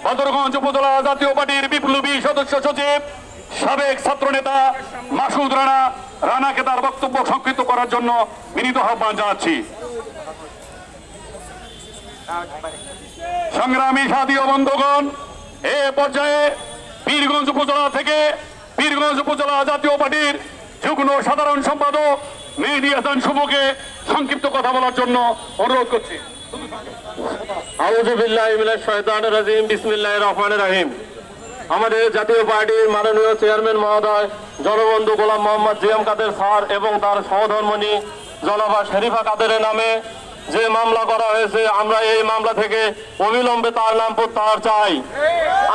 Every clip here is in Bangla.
বদরগঞ্জ উপজেলা জাতীয় পার্টির বিপ্লবী সদস্য সচিব সাবেক ছাত্রনেতা মাসুদ রানা রানাকে তার বক্তব্য সংক্ষিপ্ত করার জন্য বিনীত আহ্বান জানাচ্ছি। সংগ্রামী সাথী ও বন্ধুগণ, এ পর্যায়ে পীরগঞ্জ উপজেলা থেকে পীরগঞ্জ উপজেলা জাতীয় পার্টির যুগ্ম সাধারণ সম্পাদক মেহেদী হাসান শুভকে সংক্ষিপ্ত কথা বলার জন্য অনুরোধ করছি। আউযু বিল্লাহি মিনাশ শাইতানির রাজিম, বিসমিল্লাহির রহমানির রহিম। আমাদের জাতীয় পার্টির মাননীয় চেয়ারম্যান মহোদয় জনবন্ধু গোলাম মোহাম্মদ জিএম কাদের স্যার এবং তার সহধর্মিণী জনাবা শরীফা কাদেরের নামে যে মামলা করা হয়েছে, আমরা এই মামলা থেকে অবিলম্বে তার নাম প্রত্যাহার চাই।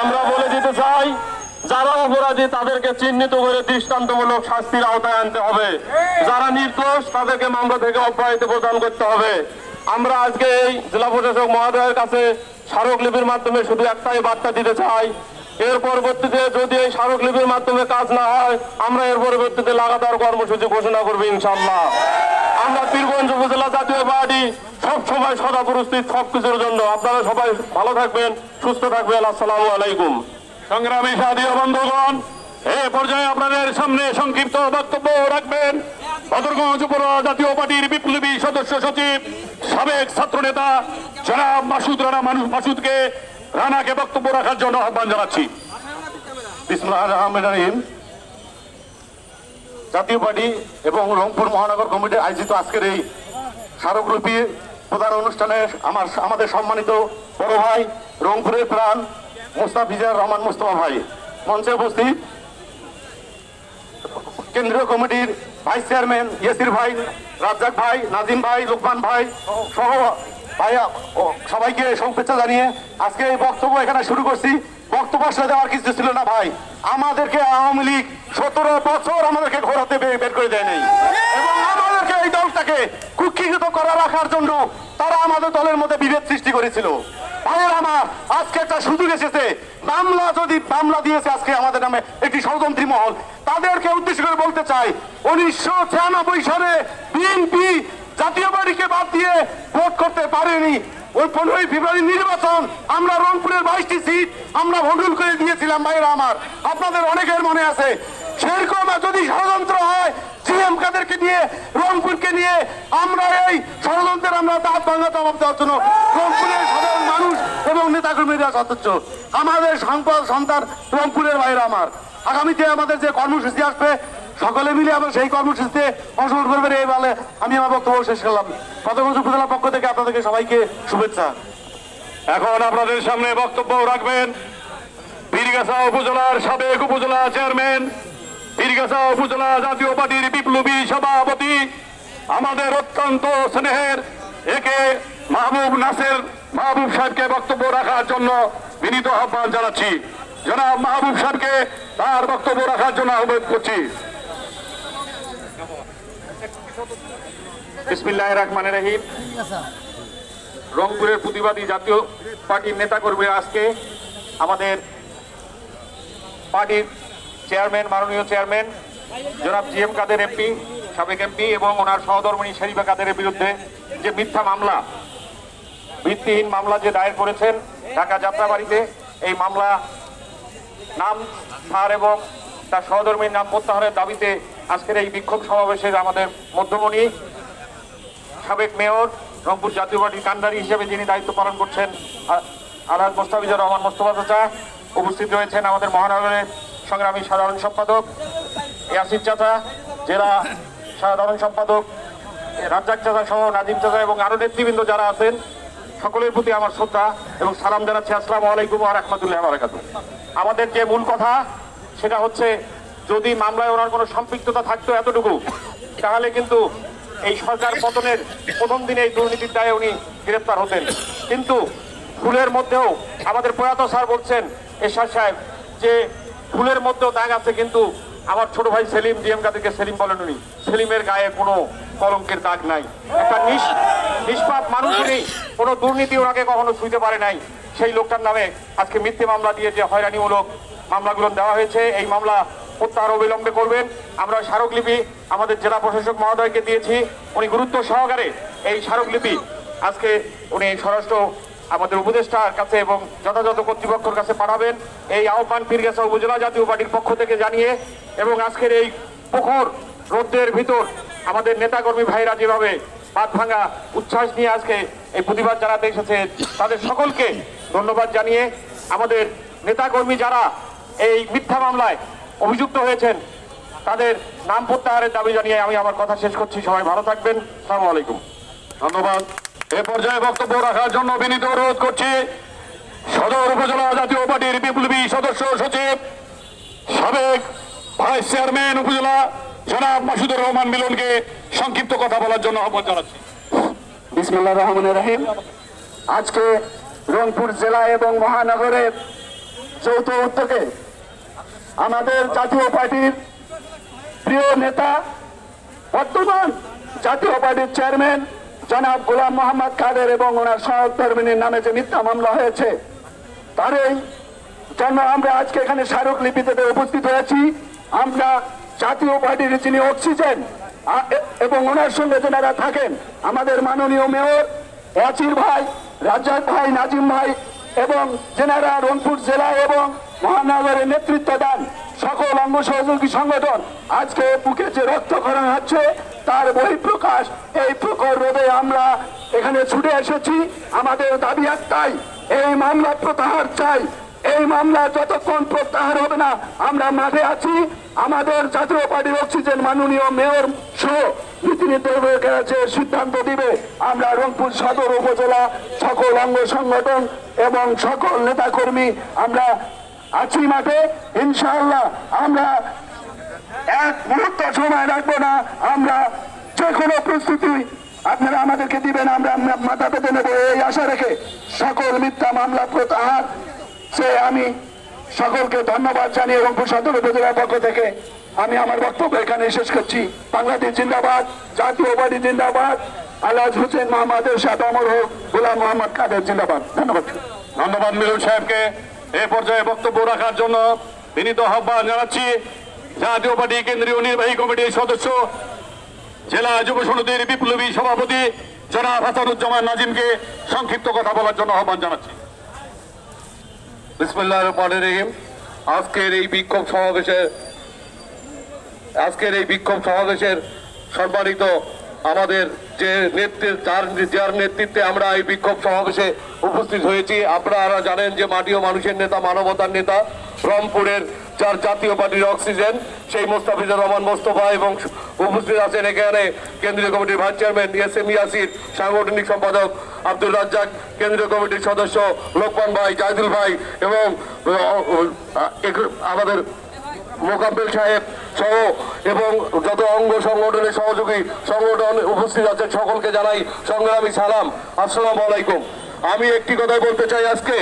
আমরা বলে দিতে চাই, যারা অপরাধী তাদেরকে চিহ্নিত করে দৃষ্টান্তমূলক শাস্তির আওতায় আনতে হবে, যারা নির্দোষ তাদেরকে মামলা থেকে অব্যাহতি প্রদান করতে হবে। আমরা আজকে এই জেলা প্রশাসক মহোদয়ের কাছে স্মারকলিপির মাধ্যমে শুধু একটাই বার্তা দিতে চাই, এর পরবর্তীতে যদি এই স্মারকলিপির মাধ্যমে কাজ না হয়, আমরা এর পরবর্তীতে লাগাতার কর্মসূচি ঘোষণা করবো ইনশাআল্লাহ। আমরা পীরগঞ্জ উপজেলা জাতীয় পার্টি সবসময় সদা প্রস্তুত সবকিছুর জন্য। আপনারা সবাই ভালো থাকবেন, সুস্থ থাকবেন। আসসালামু আলাইকুম। সংগ্রামী সাথী ও বন্ধুগণ, এ পর্যায়ে আপনাদের সামনে সংক্ষিপ্ত বক্তব্য রাখবেন বদরগঞ্জ উপজেলা জাতীয় পার্টির বিপ্লবী সদস্য সচিব সাবেক ছাত্রনেতা জনাব মাসুদ রানা। মাসুদকে রানাকে বক্তব্য রাখার জন্য আহ্বান জানাচ্ছি। বিসমিল্লাহির রহমানির রহিম। জাতীয় পার্টি এবং রংপুর মহানগর কমিটির আয়োজিত আজকের এই স্মারকলিপি প্রদান অনুষ্ঠানে আমাদের সম্মানিত বড় ভাই রংপুরের প্রাণ মোস্তাফিজুর রহমান মোস্তফা ভাই, মঞ্চে উপস্থিত কেন্দ্রীয় কমিটির ভাইস চেয়ারম্যান ইয়াসির ভাই, রাজ্জাক ভাই, নাজিম ভাই, লোকমান ভাই সহ ভাইয়া সবাইকে শুভেচ্ছা জানিয়ে আজকে এই বক্তব্য এখানে শুরু করছি। বক্তব্য আসলে দেওয়ার কিছু ছিল না ভাই, আমাদেরকে আওয়ামী লীগ 17 বছর আমাদেরকে ঘোরাতে বের করে দেয় নাই এবং আমাদেরকে এই দলটাকে কুক্ষিগত করা রাখার জন্য তারা আমাদের দলের মধ্যে বিভেদ সৃষ্টি করেছিল। ভাইয়ের আমার আজকে একটা সুযোগ এসেছে, মামলা দিয়েছে আজকে আমাদের নামে একটি ষড়যন্ত্রী মহল, তাদেরকে উদ্দেশ্য করে বলতে চাই 1996 সালে বিএনপি জাতীয় পার্টিকে বাদ দিয়ে ভোট করতে পারেনি। ওই 15 ফেব্রুয়ারি নির্বাচন আমরা রংপুরের 22টি সিট আমরা ভণ্ডুল করে দিয়েছিলাম। ভাইয়েরা আমার, আপনাদের অনেকের মনে আছে, সেরকম যদি ষড়যন্ত্র হয় জিএম কাদেরকে নিয়ে রংপুরকে নিয়ে আমরা এই ষড়যন্ত্রের আমরা দাঁত ভাঙা জবাব দেওয়ার জন্য রংপুরের সাধারণ মানুষ এবং নেতাকর্মীরা সদস্য আমাদের সন্তান রংপুরের। ভাইয়েরা আমার, আগামীতে আমাদের যে কর্মসূচি আসবে সকলে মিলে আমরা সেই কর্মসূচিতে অংশগ্রহণ করবেন এই বলে আমি আমার বক্তব্য শেষ করলাম। বদরগঞ্জ উপজেলার পক্ষ থেকে আপনাদেরকে সবাইকে শুভেচ্ছা। এখন আপনাদের সামনে বক্তব্য রাখবেন পীরগাছা উপজেলার সাবেক উপজেলা চেয়ারম্যান, পীরগাছা উপজেলা জাতীয় পার্টির বিপ্লবী সভাপতি, আমাদের অত্যন্ত স্নেহের একে মাহবুব সাহেবকে বক্তব্য রাখার জন্য বিনীত আহ্বান জানাচ্ছি। জনাব মাহবুব সাহেবকে তার বক্তব্য রাখার জন্য আহ্বান করছি। বিসমিল্লাহির রহমানির রহিম। রংপুরের প্রতিবাদী জাতীয় পার্টির নেতাকর্মীরা আজকে আমাদের পার্টির চেয়ারম্যান, মাননীয় চেয়ারম্যান জনাব জিএম কাদের এমপি, সাবেক এমপি এবং ওনার সহধর্মিণী শরীফা কাদেরের বিরুদ্ধে যে মিথ্যা মামলা, ভিত্তিহীন মামলা যে দায়ের করেছেন ঢাকা যাত্রাবাড়িতে, এই মামলা নাম স্যার এবং তার সহধর্মীর নাম প্রত্যাহারের দাবিতে আজকের এই বিক্ষোভ সমাবেশের আমাদের মধ্যমণি সাবেক মেয়র রংপুর জাতীয় পার্টির কান্ডারি হিসেবে যিনি দায়িত্ব পালন করছেন আলহাজ মোস্তাফিজুর রহমান মোস্তফা চাচা, উপস্থিত রয়েছেন আমাদের মহানগরের সংগ্রামী সাধারণ সম্পাদক ইয়াসির চাচা, জেলা সাধারণ সম্পাদক রাজ্জাক চাচা সহ নাজিম চাচা এবং আরো নেতৃবৃন্দ যারা আছেন, সকলের প্রতি আমার শ্রদ্ধা এবং সালাম জানাচ্ছি। আসসালামু আলাইকুম ওয়া রাহমাতুল্লাহি ওয়া বারাকাতুহু। আমাদের যে মূল কথা সেটা হচ্ছে, যদি মামলায় ওনার কোনো সম্পৃক্ততা থাকতো এতটুকু, তাহলে কিন্তু এই সরকার পতনের প্রথম দিনে এই দুর্নীতির দায়ে উনি গ্রেপ্তার হতেন। কিন্তু ফুলের মধ্যেও আমাদের প্রয়াত স্যার বলছেন এরশাদ সাহেব যে ফুলের মধ্যেও দাগ আছে, কিন্তু আমার ছোট ভাই সেলিম, জিএম কাদেরকে সেলিম বলেন উনি, সেলিমের গায়ে কোনো কলঙ্কের দাগ নাই। একটা নিষ্পাপ মানুষ, উনি কোনো দুর্নীতি ওনাকে কখনো ছুঁতে পারে নাই। সেই লোকটার নামে আজকে মিথ্যে মামলা দিয়ে যে হয়রানিমূলক মামলাগুলো দেওয়া হয়েছে, এই মামলা প্রত্যাহার অবিলম্বে করবেন। আমরা স্মারকলিপি আমাদের জেলা প্রশাসক মহোদয়কে দিয়েছি, উনি গুরুত্ব সহকারে এই স্মারকলিপি আজকে উনি স্বরাষ্ট্র আমাদের উপদেষ্টার কাছে এবং যথাযথ কর্তৃপক্ষের কাছে পাঠাবেন। এই আহ্বান পীরগাছা উপজেলা জাতীয় পার্টির পক্ষ থেকে জানিয়ে এবং আজকের এই পুকুর রোদ্রের ভিতর আমাদের নেতাকর্মী ভাইরা যেভাবে বাদ ভাঙা উচ্ছ্বাস নিয়ে আজকে এই প্রতিবাদ জানাতে এসেছে তাদের সকলকে ধন্যবাদ জানিয়ে আমাদের নেতাকর্মী যারা এই মিথ্যা মামলায় অভিযুক্ত হয়েছেন তাদের নাম প্রত্যাহারের দাবি জানিয়ে আমি আমার কথা শেষ করছি। সবাই ভালো থাকবেন। আসসালামু আলাইকুম। ধন্যবাদ। এ পর্যায়ে বক্তব্য রাখার জন্য বিনীত অনুরোধ করছি সদর উপজেলা জাতীয় পার্টির বিপ্লবী সদস্য সচিব সাবেক ভাইস চেয়ারম্যান উপজেলা জনাব মাসুদুর রহমান মিলনকে সংক্ষিপ্ত কথা বলার জন্য আহ্বান জানাচ্ছি। বিসমিল্লাহির রহমানির রহিম। আজকে রংপুর জেলা এবং মহানগরের যৌথ উদ্যোগে আমাদের জাতীয় পার্টির প্রিয় নেতা বর্তমান জাতীয় পার্টির চেয়ারম্যান জনাব গোলাম মোহাম্মদ কাদের এবং ওনার সহকর্মীর নামে যে মিথ্যা মামলা হয়েছে তারই জন্য আমরা আজকে এখানে স্মারকলিপিতে উপস্থিত হয়েছি। আমরা জাতীয় পার্টির যিনি অক্সিজেন এবং ওনার সঙ্গে যারা থাকেন আমাদের মাননীয় মেয়র ওয়াচির ভাই, রাজ্জাক ভাই, নাজিম ভাই এবং যেনারা রংপুর জেলা এবং মহানগরের নেতৃত্ব দেন সকল অঙ্গ সহযোগী সংগঠন আজকে বুকে যে রক্তক্ষরণ হচ্ছে তার বহিঃপ্রকাশ এই প্রখর রোদে আমরা এখানে ছুটে এসেছি। আমাদের দাবি একটাই, এই মামলা প্রত্যাহার চাই। এই মামলা যতক্ষণ প্রত্যাহার হবে না আমরা মাঠে আছি। আমাদের জাতীয় পার্টির অক্সিজেন মাননীয় মেয়র সহ নীতি নির্ধারকের কাছে সিদ্ধান্ত দিবে। আমরা রংপুর সদর উপজেলা সকল অঙ্গ সংগঠন এবং সকল নেতাকর্মী আমরা আছি মাঠে। ইনশাআল্লাহ আমরা এক মুহূর্ত সময় রাখবো না। আমরা যে কোনো প্রস্তুতি আপনারা আমাদেরকে দিবেন, আমরা মাথা পেতে নেব এই আশা রেখে সকল মিথ্যা মামলা প্রত্যাহার সে আমি সকলকে ধন্যবাদ জানিয়ে রংপুর সদর উপজেলার পক্ষ থেকে আমি আমার বক্তব্য এখানে শেষ করছি। বাংলাদেশ জিন্দাবাদ, জাতীয় পার্টি জিন্দাবাদ, আলহাজ হোসেন মোহাম্মদ এরশাদ অমর হোক, গোলাম মোহাম্মদ কাদের জিন্দাবাদ। ধন্যবাদ। ধন্যবাদ মিলন সাহেবকে। এ পর্যায়ে বক্তব্য রাখার জন্য বিনীত আহ্বান জানাচ্ছি জাতীয় পার্টি কেন্দ্রীয় নির্বাহী কমিটির সদস্য জেলা যুব সমিতির বিপ্লবী সভাপতি জনাব হাসানুজ্জামান নাজিমকে সংক্ষিপ্ত কথা বলার জন্য আহ্বান জানাচ্ছি। বিসমিল্লাহির রহমানির রহিম। আজকের এই বিক্ষোভ সমাবেশের সম্মানিত আমাদের যে যার নেতৃত্বে আমরা এই বিক্ষোভ সমাবেশে উপস্থিত হয়েছি, আপনারা জানেন যে মাটি ও মানুষের নেতা, মানবতার নেতা, রংপুরের যার জাতীয় পার্টির অক্সিজেন সেই মোস্তাফিজুর রহমান মোস্তফা এবং উপস্থিত আছেন এখানে কেন্দ্রীয় কমিটির ভাইস চেয়ারম্যান এস.এম. ইয়াসির, সাংগঠনিক সম্পাদক আব্দুল রাজ্জাক, কেন্দ্রীয় কমিটির সদস্য লোকমান ভাই, জাহিদুল ভাই এবং আমাদের মোকাম্বেল সাহেব সহ এবং যত অঙ্গ সংগঠনের সহযোগী সংগঠন উপস্থিত আছেন সকলকে জানাই সংগ্রামী সালাম। আসসালামু আলাইকুম। আমি একটি কথাই বলতে চাই আজকে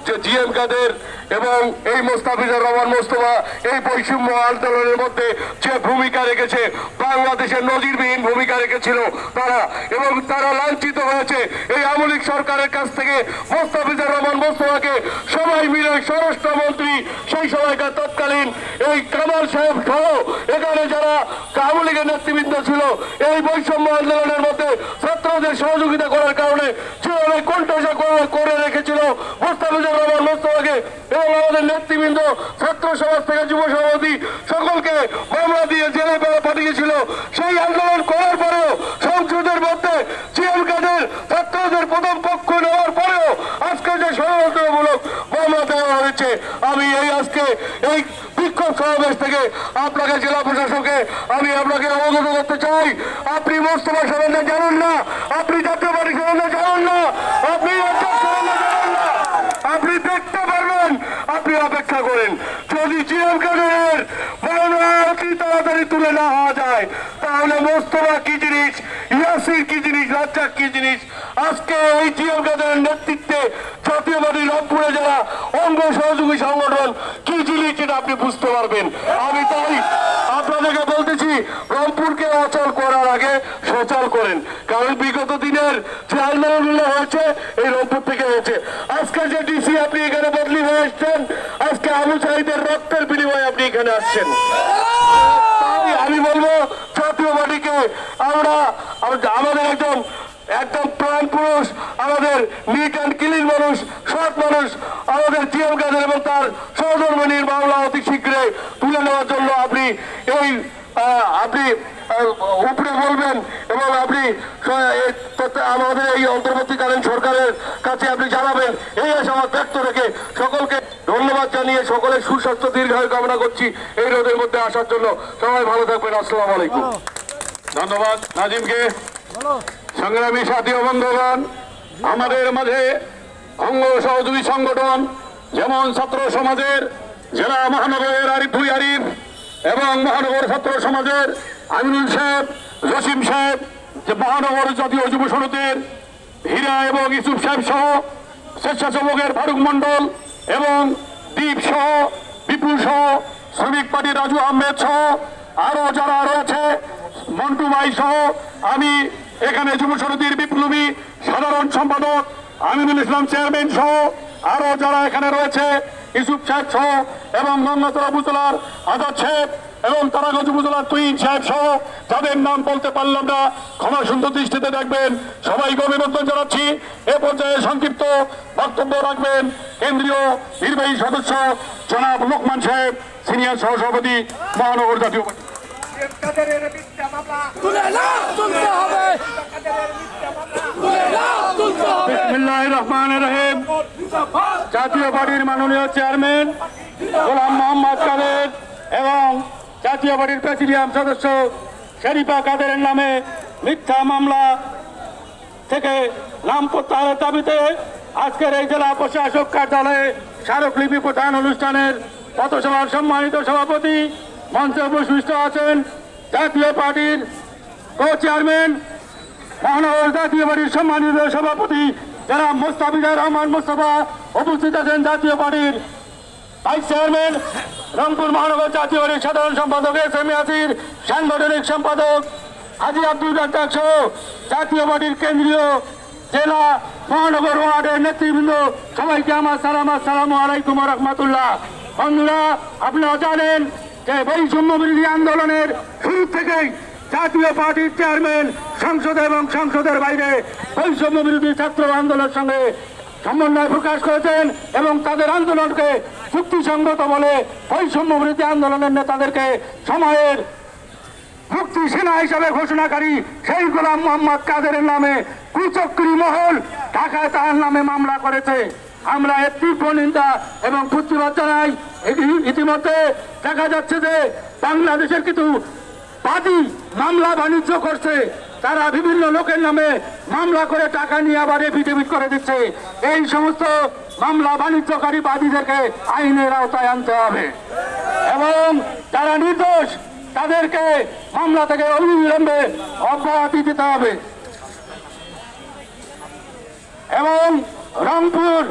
যে জিএম কাদের এবং এই মোস্তাফিজুর রহমান মোস্তফা এই বৈষম্য আন্দোলনের মধ্যে যে ভূমিকা রেখেছে, বাংলাদেশের নজিরবিহীন ভূমিকা রেখেছিল তারা, এবং তারা লাঞ্ছিত হয়েছে এই আওয়ামী লীগ সরকারের কাছ থেকে। মোস্তাফিজুর রহমান মোস্তফাকে সবাই মিলে স্বরাষ্ট্রমন্ত্রী সেই সময়কার তৎকালীন এই কামাল সাহেব সহ এখানে যারা আওয়ামী লীগের নেতৃবৃন্দ ছিল এই বৈষম্য আন্দোলনের মধ্যে ছাত্রদের সহযোগিতা করার কারণে যেভাবে কোণঠাসা করে রেখেছিল মোস্তাফিজুর রহমান মোস্তফাকে এবং আমাদের নেতৃবৃন্দ ছাত্র সমাজ থেকে যুব সভাপতি সকলকে মামলা দিয়ে জেলে পাঠিয়েছিল। সেই আন্দোলন করার পরেও সংসদের মধ্যে জিএম কাদের ছাত্রদের প্রথম পক্ষ নেওয়ার পরেও আজকে যে ষড়যন্ত্রমূলক মামলা দেওয়া হয়েছে, আমি আজকে এই বিক্ষোভ সমাবেশ থেকে আপনাকে জেলা প্রশাসকে আমি আপনাকে অবগত করতে চাই, আপনি মোস্তফা সম্বন্ধে জানেন না, আপনি জাতীয় পার্টি সম্বন্ধে জানেন না, আপনি আপনি দেখতে পারবেন। আপনি অপেক্ষা করেন, যদি জিএম কাদের মামলা অতি তাড়াতাড়ি তুলে না হওয়া যায় তাহলে মোস্তফা কি জিনিস, ইয়াসির কি জিনিস, রাজ্জাক কি জিনিস, আজকে এই জিএম কাদের নেতৃত্বে জাতীয় পার্টি রংপুরে যারা অঙ্গ সহযোগী সংগঠন কি জিনিস এটা আপনি বুঝতে পারবেন। আমি তাই আপনাদেরকে বলতেছি, রংপুরকে অচল করার আগে সচল করেন, কারণ বিগত দিনের যে আন্দোলনগুলো হয়েছে এই রংপুর থেকে হয়েছে। আজকে যে ডিসি আপনি এখানে বদলি হয়ে আসছেন, আজকে আবু সাঈদের রক্তের বিনিময়ে আপনি এখানে আসছেন। আমি বলবো জাতীয় পার্টিকে আমাদের একজন একদম প্রাণ পুরুষ, আমাদের নিট অ্যান্ড ক্লিন মানুষ, সৎ মানুষ, আমাদের জিএম কাদের এবং তার সহধর্মিনীর মামলা অতি শীঘ্রই তুলে নেওয়ার জন্য আপনি উপরে বলবেন এবং আপনি আমাদের এই অন্তর্বর্তীকালীন সরকারের কাছে আপনি জানাবেন, এই আশাবাদ ব্যক্ত রেখে সকলকে ধন্যবাদ জানিয়ে সকলের সুস্বাস্থ্য দীর্ঘায়ু কামনা করছি এই রোদের মধ্যে আসার জন্য। সবাই ভালো থাকবেন। আসসালামু আলাইকুম। ধন্যবাদ নাজিমকে। সংগ্রামী সাথী ও বন্ধুগণ, আমাদের মাঝে অঙ্গ সহযোগী সংগঠন যেমন ছাত্র সমাজের জেলা মহানগরের আরিফ এবং মহানগর ছাত্র সমাজের আমিনুল সাহেব, জসিম সাহেব, যে মহানগর জাতীয় যুব সমিতির হীরা এবং ইউসুফ সাহেব সহ স্বেচ্ছাসেবকের ফারুক মন্ডল এবং দীপ সহ বিপুল সহ শ্রমিক পার্টির রাজু আহমেদ সহ আরো যারা রয়েছে মন্টু ভাই সহ আমি এখানে যুব সমিতির বিপ্লবী সাধারণ সম্পাদক আমিনুল ইসলাম চেয়ারম্যান সহ আরো যারা এখানে রয়েছে ইউসুফ সাহেব সহ এবং গঙ্গাতলা উপজেলার আজাদ সাহেব এবং তারাগঞ্জ উপজেলার তুহিন সাহেব সহ যাদের নাম বলতে পারলাম না ক্ষমা সুন্দর দৃষ্টিতে দেখবেন। সবাইকে অভিনন্দন জানাচ্ছি। এ পর্যায়ে সংক্ষিপ্ত বক্তব্য রাখবেন কেন্দ্রীয় নির্বাহী সদস্য জনাব লোকমান সাহেব, সিনিয়র সহসভাপতি মহানগর জাতীয় পার্টি। বিসমিল্লাহির রহমানির রহিম। জাতীয় পার্টির মাননীয় চেয়ারম্যান গোলাম মোহাম্মদ কাদের এবং জাতীয় পার্টির প্রেসিডিয়াম সদস্য শরীফা কাদেরের নামে মিথ্যা মামলা থেকে নাম প্রত্যাহারের দাবিতে আজকের এই জেলা প্রশাসক কার্যালয়ে স্মারকলিপি প্রদান অনুষ্ঠানের পথসভার সম্মানিত সভাপতি মঞ্চে উপবিষ্ট আছেন জাতীয় পার্টির কো চেয়ারম্যান মহানগর জাতীয় পার্টির সম্মানিত সভাপতি যারা মোস্তাফিজুর রহমান মোস্তফা, উপস্থিত আছেন জাতীয় পার্টির ভাইস চেয়ারম্যান রংপুর মহানগর জাতীয় পার্টির সাধারণ সম্পাদক এস এম ইয়াসির, সাংগঠনিক সম্পাদক হাজী আব্দুল রাজ্জাক সহ জাতীয় পার্টির কেন্দ্রীয় জেলা মহানগর ওয়ার্ডের নেতৃবৃন্দ, সবাইকে আমার সালাম, আসসালামু আলাইকুম ওয়া রাহমাতুল্লাহ। বন্ধুরা, আপনারা জানেন যে বৈষম্য বিরোধী আন্দোলনের শুরু থেকেই জাতীয় পার্টির চেয়ারম্যান সংসদে এবং সংসদের বাইরে বৈষম্য বিরোধী ছাত্র আন্দোলনের সঙ্গে সমন্বয় প্রকাশ করেছেন এবং তাদের আন্দোলনকে যুক্তিসঙ্গত বলে বৈষম্য বিরোধী আন্দোলনের নেতাদেরকে সময়ের মুক্তি সেনা হিসাবে ঘোষণাকারী সেই গোলাম মোহাম্মদ কাদেরের নামে কুচক্রী মহল ঢাকায় তার নামে মামলা করেছে। আমরা এর তীব্র নিন্দা এবং প্রতিবাদ জানাই। ইতিমধ্যে দেখা যাচ্ছে যে বাংলাদেশের কিছু বাদী মামলা বাণিজ্য করছে, তারা বিভিন্ন লোকের নামে মামলা করে টাকা নিয়ে আবার এফিডেভিট করে দিচ্ছে। এই সমস্ত মামলা বাণিজ্যকারী বাদীদেরকে আইনের আওতায় আনতে হবে এবং যারা নির্দোষ তাদেরকে মামলা থেকে অবিলম্বে অব্যাহতি দিতে হবে এবং রংপুর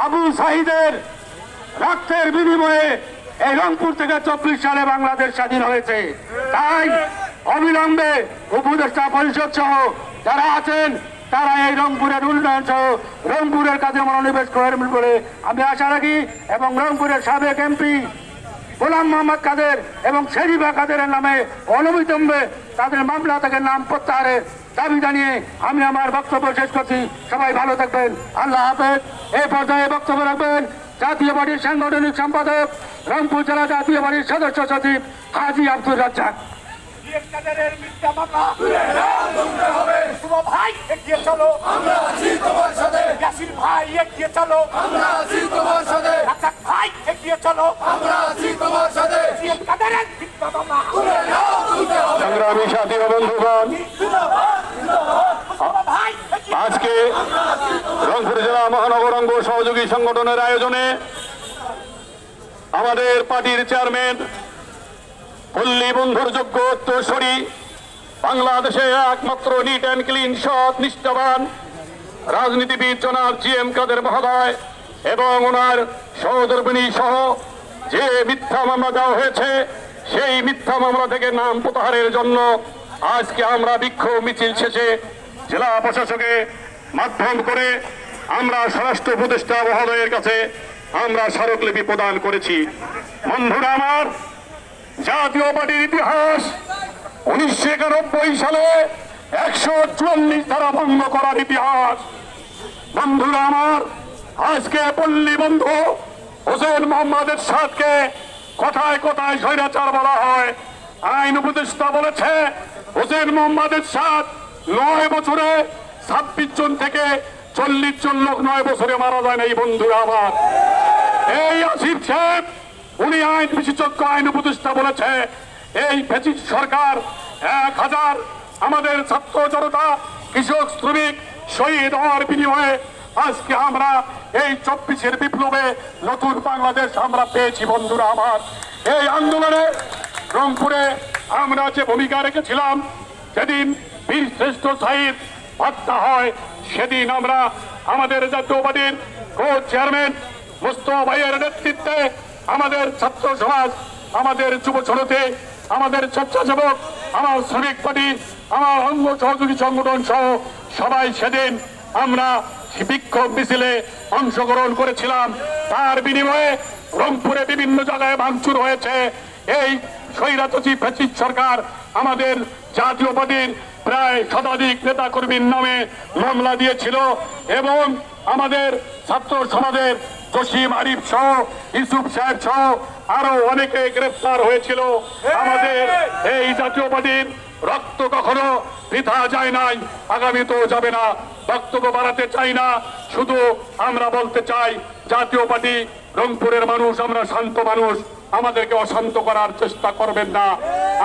আবু সাহিদের রক্তের বিনিময়ে এই রংপুর থেকে 24 সালে বাংলাদেশ স্বাধীন হয়েছে। তাই অবিলম্বে উপদেষ্টা পরিষদ সহ যারা আছেন তারা এই রংপুরের উন্নয়ন সহ রংপুরের কাজে মনোনিবেশ করবেন বলে আমি আশা রাখি এবং রংপুরের সাবেক এমপি গোলাম মোহাম্মদ কাদের এবং শরীফা কাদেরের নামে অনবিলম্বে তাদের মামলা থেকে নাম প্রত্যাহারের দাবি জানিয়ে আমি আমার বক্তব্য শেষ করছি। সবাই ভালো থাকবেন, আল্লাহ হাফেজ। এই পর্যায়ে বক্তব্য রাখবেন জাতীয় পার্টির সাংগঠনিক সম্পাদক রংপুর জেলা জাতীয় পার্টির সদস্য সচিব হাজী আব্দুল রাজ্জাক। ভাই এগিয়ে চলো, আমরা আছি তোমার সাথে। ইয়াসির ভাই এগিয়ে চলো, আমরা আছি তোমার সাথে। রাজ্জাক ভাই এগিয়ে চলো, আমরা আছি তোমার সাথে। জিএম কাদেরের মিথ্যা মামলা তুলে নাও, তুলতে হবে। সংগ্রামী সাথী ও বন্ধুগণ, ভাই আজকে রংপুর জেলা মহানগর অঙ্গ সহযোগী সংগঠনের আয়োজনে আমাদের পার্টির চেয়ারম্যান পল্লী বন্ধুর যোগ্য উত্তরসূরি, বাংলাদেশে একমাত্র নিট অ্যান্ড ক্লিন সৎ নিষ্ঠাবান রাজনীতিবিদ জনাব জিএম কাদের মহোদয় এবং ওনার সহধর্মিণী সহ যে মিথ্যা মামলা দেওয়া হয়েছে সেই মিথ্যা মামলা থেকে নাম প্রত্যাহারের জন্য আজকে আমরা বিক্ষোভ মিছিল শেষে জেলা প্রশাসকের মাধ্যম করে আমরা স্বরাষ্ট্র উপদেষ্টা মহোদয়ের কাছে আমরা স্মারকলিপি প্রদান করেছি। বন্ধুরা আমার, জাতীয় পার্টির ইতিহাস 1991 সালে 144 ধারা ভঙ্গ করার ইতিহাস। বন্ধুরা আমার, আজকে পল্লী বন্ধু হোসেন মোহাম্মদ এরশাদকে কথায় কথায় স্বৈরাচার বলা হয়। আইন উপদেষ্টা বলেছে হোসেন মোহাম্মদ এরশাদ 9 বছরে 26 জন থেকে 40 জন লোক 9 বছরে মারা যায় না। এই বন্ধুরা আমার, এই আসিফ সাহেব উনি আইন বিশেষজ্ঞ আইন উপদেষ্টা বলেছে এই ফ্যাসিস্ট সরকার 1000 আমাদের ছাত্র জনতা কৃষক শ্রমিক শহীদ হওয়ার বিনিময়ে আজকে আমরা এই 24-এর বিপ্লবে নতুন বাংলাদেশ আমরা পেয়েছি। বন্ধুরা আমার, এই আন্দোলনে রংপুরে আমরা যে ভূমিকা রেখেছিলাম, যেদিন বীর শ্রেষ্ঠ শহীদ হত্যা হয় সেদিন আমরা আমাদের জাতীয়বাদীর কো চেয়ারম্যান মোস্তফা ভাইয়ের নেতৃত্বে আমাদের ছাত্র সমাজ, আমাদের যুব জনতা, আমাদের স্বেচ্ছাসেবক, আমার শ্রমিক পার্টি, আমার অঙ্গ সহযোগী সংগঠন সহ সবাই সেদিন আমরা বিক্ষোভ মিছিলে অংশগ্রহণ করেছিলাম। তার বিনিময়ে রংপুরে বিভিন্ন জায়গায় ভাঙচুর হয়েছে। এই স্বৈরাচারী ফ্যাসিস্ট সরকার আমাদের জাতীয় পার্টির প্রায় শতাধিক নেতা কর্মীর নামে মামলা দিয়েছিল এবং আমাদের ছাত্র সমাজের জসিম আরিফ সহ ইউসুফ সাহেব সহ আরো অনেকে গ্রেফতার হয়েছিল। আমাদের এই জাতীয় পার্টির রক্ত কখনো বৃথা যায় নাই, আগামীতেও যাবে না। বক্তব্য বাড়াতে চাই না, শুধু আমরা বলতে চাই জাতীয় পার্টি রংপুরের মানুষ, আমরা শান্ত মানুষ, আমাদেরকে অশান্ত করার চেষ্টা করবেন না।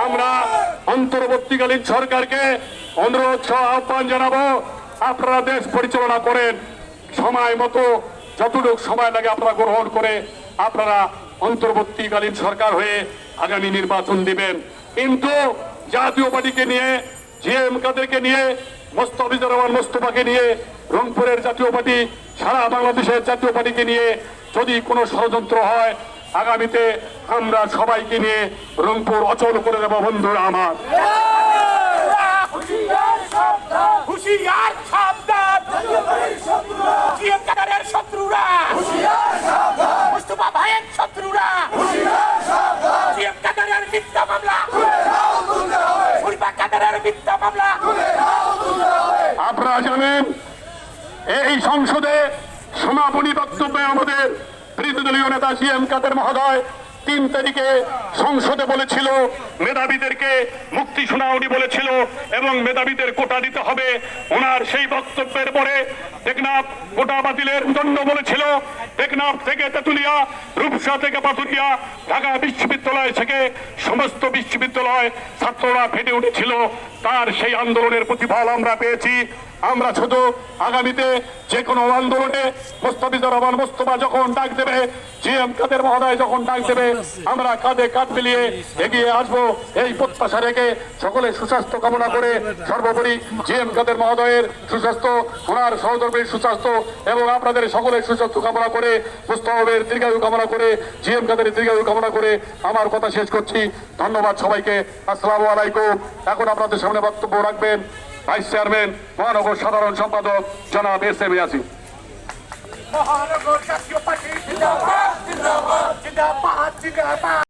আমরা অন্তর্বর্তীকালীন সরকারকে অনুরোধ সহ আহ্বান জানাবো, আপনারা দেশ পরিচালনা করেন, সময় মতো যতটুকু সময় লাগে আপনারা গ্রহণ করে আপনারা অন্তর্বর্তীকালীন সরকার হয়ে আগামী নির্বাচন দিবেন। কিন্তু জাতীয় পার্টিকে নিয়ে, জিএম কাদেরকে নিয়ে, মোস্তফিজুর রহমান মোস্তফাকে নিয়ে, রংপুরের জাতীয় পার্টি, সারা বাংলাদেশের জাতীয় পার্টিকে নিয়ে যদি কোনো ষড়যন্ত্র হয়, আগামীতে আমরা সবাইকে নিয়ে রংপুর অচল করে দেব। বন্ধুরা আমার, হুশিয়ার সাবধান, জিএম কাদেরের শত্রুরা, মুস্তফা ভাইয়ের শত্রুরা, জিএম কাদেরের মিথ্যা মামলা, ফুলবা কাদেরের মিথ্যা মামলা। আপনারা জানেন এই সংসদে সমাপনী বক্তব্যে আমাদের বিরোধী দলীয় নেতা জিএম কাদের মহোদয় 3 তারিখে সংসদে বলেছিল মেধাবীদেরকে মুক্তি শুনাউনি বলেছিল এবং মেধাবীদের কোটা দিতে হবে। ওনার সেই বক্তব্যের পরে টেকনাফ কোটা বাতিলের জন্য বলেছিল। টেকনাফ থেকে তেতুলিয়া, রূপসা থেকে পাথুরিয়া, ঢাকা বিশ্ববিদ্যালয় থেকে সমস্ত বিশ্ববিদ্যালয় ছাত্ররা ফেটে উঠেছিল। তার সেই আন্দোলনের প্রতিফল আমরা পেয়েছি। আমরা শুধু আগামীতে যে কোনো আন্দোলনে মোস্তফিজুর রহমান মোস্তফা যখন ডাক দেবে, জিএম কাদের মহোদয় যখন ডাক দেবে, আমরা কাঁধে কাঁধ মিলিয়ে এগিয়ে আসবো এই প্রত্যাশা রেখে সকলে সুস্বাস্থ্য কামনা করে, সর্বোপরি জিএম কাদের মহোদয়ের সুস্বাস্থ্য, ওনার সহধর্মীর সুস্বাস্থ্য এবং আপনাদের সকলের সুস্বাস্থ্য কামনা করে, মুস্তফাবের দীর্ঘায়ু কামনা করে, জিএম কাদের দীর্ঘায়ু কামনা করে আমার কথা শেষ করছি। ধন্যবাদ সবাইকে। আসসালামু আলাইকুম। এখন আপনাদের সামনে বক্তব্য রাখবেন ভাইস চেয়ারম্যান, মহানগর সাধারণ সম্পাদক জনাব এস.এম. ইয়াসিন। মহানগর জাতীয় পার্টি জিন্দাবাদ, জিন্দাবাদ, জিন্দাবাদ, জিন্দাবাদ।